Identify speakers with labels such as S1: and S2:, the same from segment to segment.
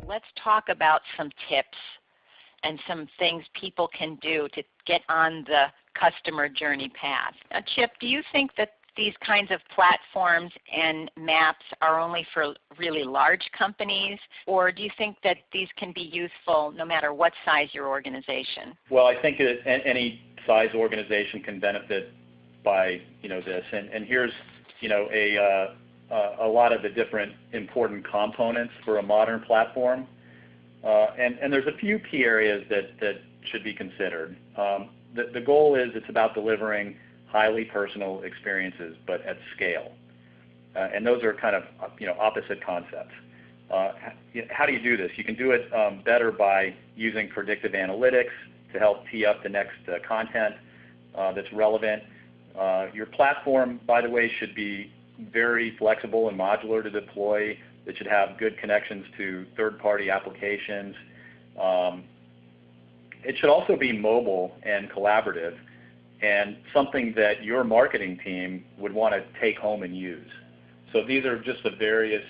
S1: let's talk about some tips and some things people can do to get on the customer journey path. Now, Chip, do you think that these kinds of platforms and maps are only for really large companies, or do you think that these can be useful no matter what size your organization?
S2: Well, I think that any size organization can benefit by this, and here's a lot of the different important components for a modern platform, and there's a few key areas that should be considered. The goal is it's about delivering highly personal experiences, but at scale. And those are kind of opposite concepts. How do you do this? You can do it better by using predictive analytics to help tee up the next content that's relevant. Your platform, by the way, should be very flexible and modular to deploy. It should have good connections to third-party applications. It should also be mobile and collaborative, and something that your marketing team would want to take home and use. So these are just the various,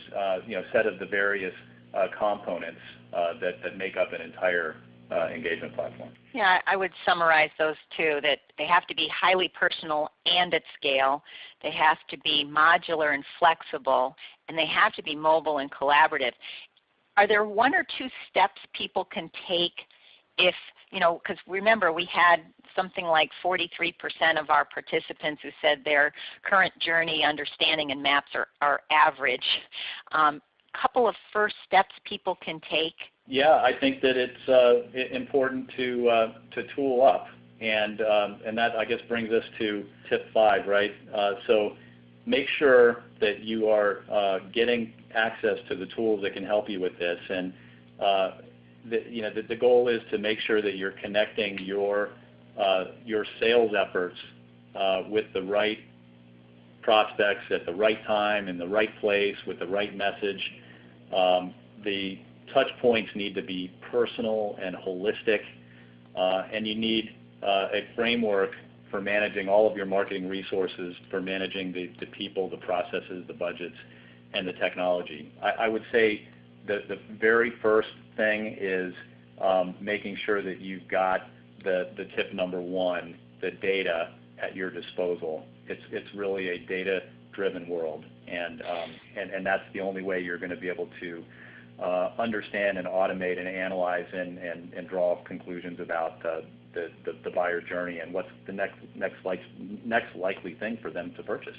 S2: set of the various components that make up an entire engagement platform.
S1: Yeah, I would summarize those two, that they have to be highly personal and at scale. They have to be modular and flexible, and they have to be mobile and collaborative. Are there one or two steps people can take if, because remember we had something like 43% of our participants who said their current journey understanding and maps are average. Couple of first steps people can take?
S2: Yeah, I think that it's important to tool up, and that I guess brings us to tip 5, right? So make sure that you are getting access to the tools that can help you with this, and the goal is to make sure that you're connecting your sales efforts with the right prospects at the right time, in the right place, with the right message. The touch points need to be personal and holistic, and you need a framework for managing all of your marketing resources, for managing the people, the processes, the budgets, and the technology. I would say that the very first thing is making sure that you've got the tip number 1, the data at your disposal. It's really a data-driven world, and that's the only way you're going to be able to understand and automate and analyze and draw conclusions about the buyer journey and what's the next likely thing for them to purchase.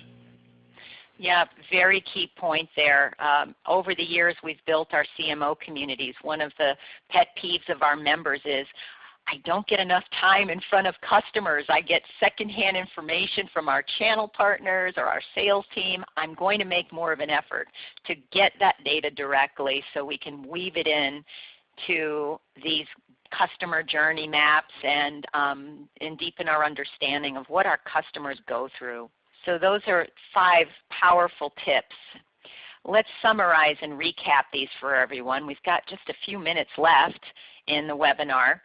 S1: Yeah, very key point there. Over the years we've built our CMO communities. One of the pet peeves of our members is, I don't get enough time in front of customers. I get secondhand information from our channel partners or our sales team. I'm going to make more of an effort to get that data directly so we can weave it in to these customer journey maps and deepen our understanding of what our customers go through. So those are 5 powerful tips. Let's summarize and recap these for everyone. We've got just a few minutes left in the webinar.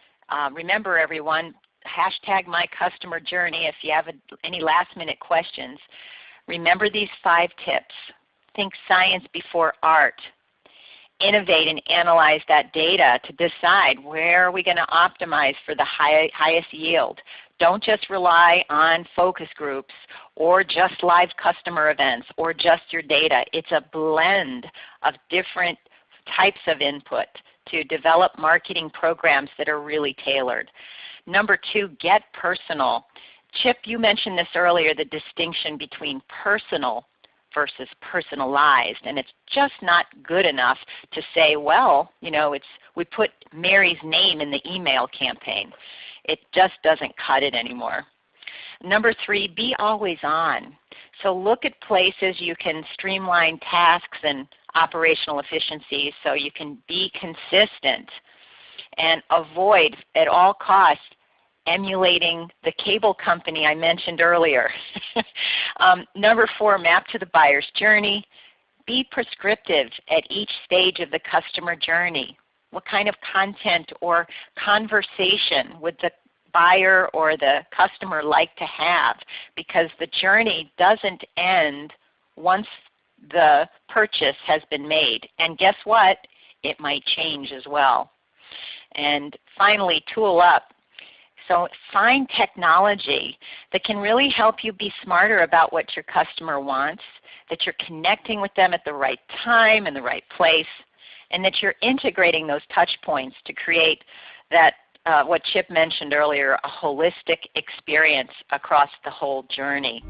S1: Remember everyone, #MyCustomerJourney if you have any last minute questions. Remember these 5 tips. Think science before art. Innovate and analyze that data to decide where are we going to optimize for the highest yield. Don't just rely on focus groups or just live customer events or just your data. It's a blend of different types of input to develop marketing programs that are really tailored. Number 2, get personal. Chip, you mentioned this earlier, the distinction between personal versus personalized, and it's just not good enough to say, well, we put Mary's name in the email campaign. It just doesn't cut it anymore. Number 3, be always on. So look at places you can streamline tasks and operational efficiencies so you can be consistent, and avoid at all costs emulating the cable company I mentioned earlier. Number 4, map to the buyer's journey. Be prescriptive at each stage of the customer journey. What kind of content or conversation would the buyer or the customer like to have? Because the journey doesn't end once the purchase has been made. And guess what? it might change as well. And finally, tool up. So find technology that can really help you be smarter about what your customer wants, that you're connecting with them at the right time and the right place, and that you're integrating those touch points to create that, what Chip mentioned earlier, a holistic experience across the whole journey.